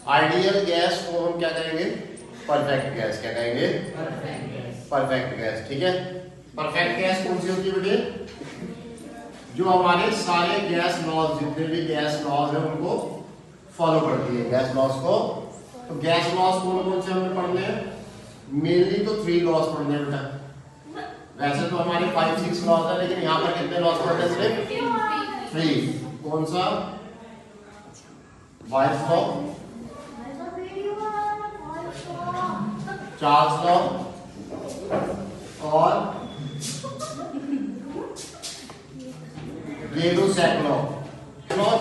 Ideal gas को हम क्या कहेंगे? Perfect gas. क्या कहेंगे? Perfect gas. ठीक है, परफेक्ट गैस कौन सी होती है बेटे? जो हमारे सारे गैस लॉज, जितने भी गैस लॉज है उनको फॉलो करती है, गैस लॉज को। तो गैस लॉज कौन कौन से हमने पढ़ने हैं? मेनली तो 3 लॉज पढ़ने हैं बेटा। वैसे तो हमारे 5-6 लॉज है, लेकिन यहाँ पर कितने लॉज पढ़ते हैं? सिर्फ 3। कौन सा? बॉयल्स लॉ, चार्ल्स लॉ और गेलू-सैक लॉ।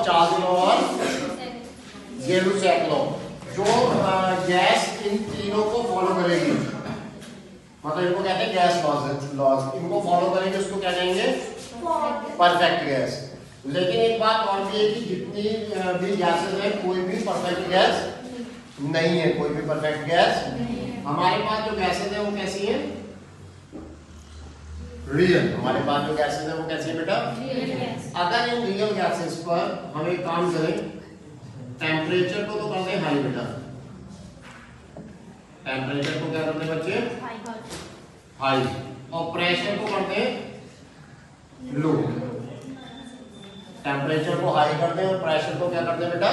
चार्ल्स लॉ और गेलू-सैक लॉ। जो गैस इन तीनों को फॉलो करेगी, मतलब इनको कहते हैं गैस लॉज, इनको फॉलो करेंगे उसको क्या कहेंगे? Perfect gas. लेकिन एक बात और भी है कि जितनी भी गैसेस है, कोई भी परफेक्ट गैस नहीं है, कोई भी परफेक्ट गैस। हमारे पास जो गैसेस है वो कैसी है? रियल। हमारे पास जो गैसेस है वो कैसी है बेटा? अगर इन रियल गैसेस पर हम एक काम करें, टेम्परेचर को तो करते हैं हाई बेटा। टेम्परेचर को क्या करते हैं बच्चे? हाई। और प्रेशर को करते हैं लो। टेम्परेचर को हाई करते हैं और प्रेशर को क्या करते हैं बेटा?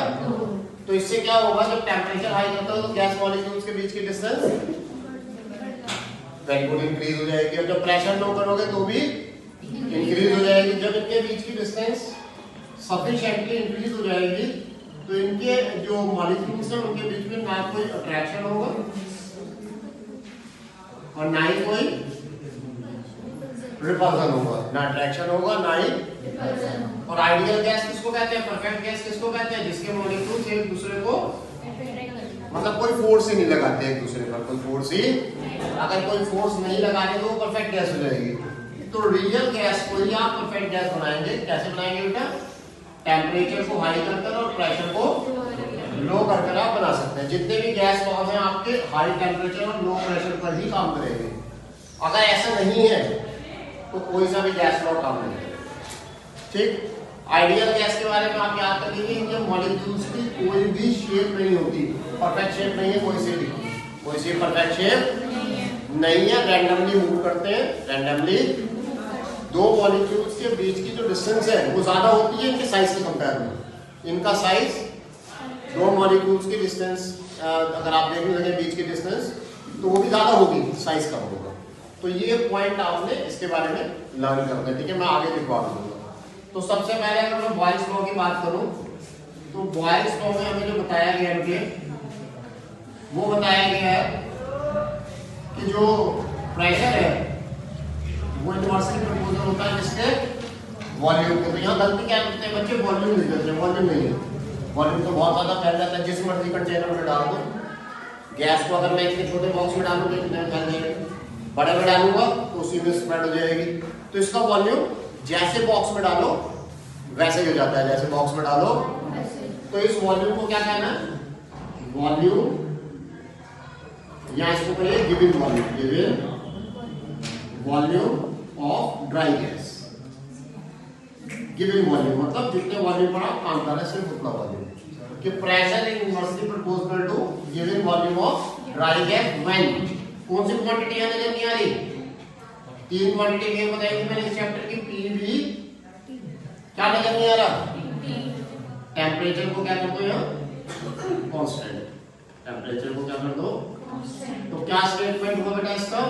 तो इससे क्या होगा? जब टेम्परेचर हाई करता है तो गैस मॉलिक्यूल्स के बीच की डिस्टेंस वेरी गुड इंक्रीज हो जाएगी, और जब प्रेशर लो करोगे तो भी इंक्रीज हो जाएगी। जब इनके बीच की डिस्टेंस सफिशिएंटली इंक्रीज हो जाएगी तो इनके जो मॉलिक्यूल्स हैं उनके बीच में ना कोई अट्रैक्शन होगा और ना ही कोई रिपल्सन होगा। ना अट्रैक्शन होगा ना ही रिपल्सन। और आइडियल गैस किसको कहते हैं? परफेक्ट गैस किसको कहते हैं? जिसके मॉलिक्यूल्स एक दूसरे को मतलब कोई फोर्स ही नहीं लगाते एक दूसरे पर, कोई फोर्स ही, अगर कोई फोर्स नहीं लगाने तो वो परफेक्ट गैस हो जाएगी। तो रियल गैस को ही आप परफेक्ट गैस बनाएंगे। कैसे बनाएंगे बेटा? टेम्परेचर को हाई करकर और प्रेशर को लो करकर आप बना सकते हैं। जितने भी गैस लॉज हैं आपके हाई टेम्परेचर और लो प्रेशर पर ही काम करेंगे। अगर ऐसा नहीं है तो कोई सा भी गैस लॉ काम नहीं करेगा। ठीक। आइडियल गैस के बारे में आप याद रखिए, इनके मॉलिक्यूल्स की कोई भी शेप नहीं होती, परफेक्ट शेप नहीं है, कोई सी परफेक्ट शेप नहीं है। रैंडमली मूव करते हैं, रैंडमली। दो मॉलिक्यूल्स के बीच की जो डिस्टेंस है वो ज्यादा होती है इनके साइज के कंपेयर में। इनका साइज, दो मॉलिक्यूल्स की डिस्टेंस अगर आप देखने लगे बीच की डिस्टेंस तो वो भी ज्यादा होगी, साइज कम होगा। तो ये पॉइंट आपने इसके बारे में लर्न करना है। ठीक है, मैं आगे लिखवा दूंगा। तो सबसे पहले अगर मैं बॉयल्स लॉ की बात करूं तो बॉयल्स लॉ में हमें जो बताया गया है वो बताया गया है कि जो प्रेशर है वो इनवर्सली प्रोपोर्शनल होता है जिसके वॉल्यूम के। तो यहाँ गलती क्या करते हैं बच्चे? वॉल्यूम लिख देते हैं। वॉल्यूम नहीं है, वॉल्यूम तो बहुत ज्यादा फैल जाता है। जिस मर्जी कंटेनर में डाल दो गैस को, अगर मैं इतने छोटे बॉक्स में डालूंगा इतना फैल जाएगा, बड़े में डालूंगा तो उसी में स्प्रेड हो जाएगी। तो इसका वॉल्यूम जैसे बॉक्स में डालो वैसे ही हो जाता है, जैसे बॉक्स में डालो। तो इस वॉल्यूम को क्या कहना है? वॉल्यूम, या इसको कहिए given volume, given volume of dry gas. Given volume मतलब जितने वॉल्यूम पर आप काम कर रहे हैं सिर्फ उतना वॉल्यूम। कि pressure is inversely proportional to given volume of dry gas when. कौन सी क्वांटिटी है नजर नहीं आ रही? 3 क्वांटिटी में बताएंगे मैंने इस चैप्टर की। पीवी क्या नजर नहीं आ रहा? टेम्परेचर को क्या कर दो यहाँ? कांस्टेंट। टेम्परेचर को क्या कर दो? कांस्टेंट। तो क्या स्टेटमेंट हुआ बेटा इसका?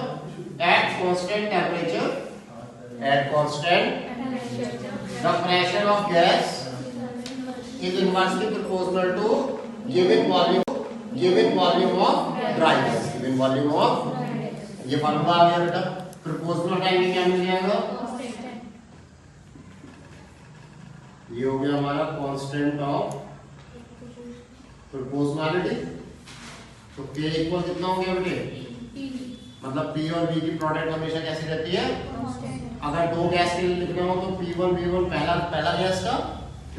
At constant temperature, at constant the pressure of gas is inversely proportional to given volume of dry gas. Given volume of, ये फॉर्मूला आ गया बेटा। प्रोपोर्शनल टाइम में क्या मिल जाएगा? ये हो गया हमारा कांस्टेंट ऑफ प्रोपोर्शनैलिटी। तो K इक्वल कितना हो गया बेटे? मतलब P और V की प्रोडक्ट हमेशा कैसी रहती है? अगर दो गैस के लिए लिखना हो तो P1 V1 पहला गैस का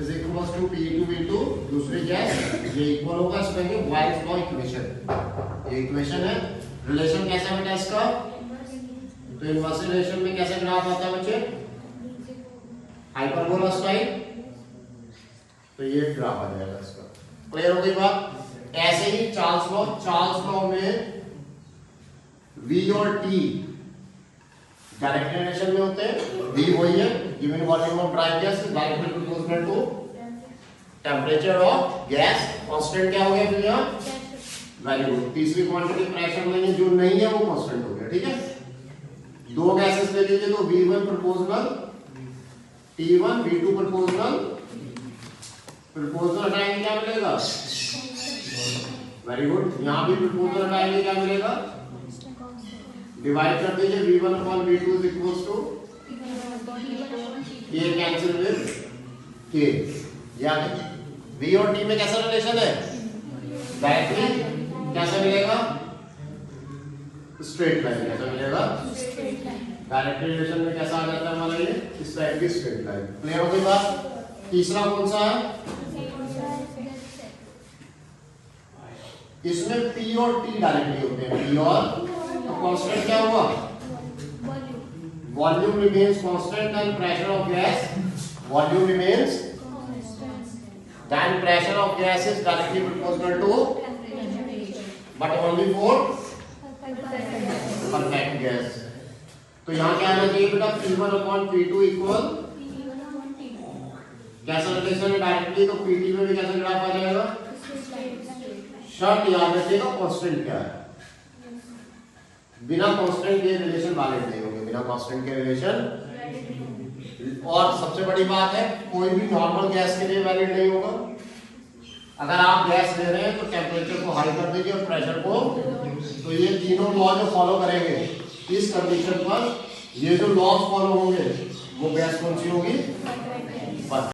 is equals to P2 V2 दूसरी गैस, ये इक्वल होगा। इसको कहेंगे बॉयल्स लॉ इक्वेशन। ये इक्वेशन है। रिलेशन कैसा बेटा इसका? तो इनवर्स रिलेशन में कैसे ग्राफ आता है बच्चे? Hyperbola style. तो ये ग्राफ आ जाएगा इसका। क्लियर हो गई बात। ऐसे ही चार्ल्स लॉ में V और T डायरेक्ट रिलेशन में होते हैं। V वही है, given volume of dry gas is directly proportional to temperature of gas. Constant क्या हो गया फिर यहाँ? Very good. तीसरी क्वांटिटी प्रेशर में जो नहीं है वो कांस्टेंट हो गया। ठीक है, दो गैसेस ले लीजिए तो V1 proportional T1, V2 proportional हटाएंगे क्या मिलेगा? Very good. यहाँ भी प्रोपोर्शनल हटाएंगे क्या मिलेगा? डिवाइड कर दीजिए V1 upon V2 is equals to ये कैंसिल विद K। यानी V और T में कैसा रिलेशन है? डायरेक्टली कैसा मिलेगा? Straight line. कैसा मिलेगा? डायरेक्ट रिलेशन में कैसा आ जाता है हमारा ये? इस टाइप की स्ट्रेट लाइन। क्लियर हो गई बात। तीसरा कौन सा है? इसमें P और T डायरेक्टली होते हैं। P और तो कांस्टेंट क्या हुआ? Volume remains constant and pressure of gas volume remains then pressure of gas is directly proportional to but only for perfect gas। तो यहाँ क्या आना चाहिए बेटा? P1 upon P2 इक्वल कैसा रिलेशन है डायरेक्टली? तो PT में भी कैसा ग्राफ आ जाएगा? शर्त याद रखिएगा कांस्टेंट क्या है। बिना कांस्टेंट के रिलेशन वैलिड नहीं होंगे, बिना कांस्टेंट के रिलेशन। और सबसे बड़ी बात है कोई भी नॉर्मल गैस के लिए वैलिड नहीं होगा। अगर आप गैस ले रहे हैं तो टेम्परेचर को हाई कर दीजिए और प्रेशर को, तो ये तीनों लॉ जो फॉलो करेंगे इस कंडीशन पर, ये जो लॉज फॉलो होंगे वो गैस कौन सी होगी?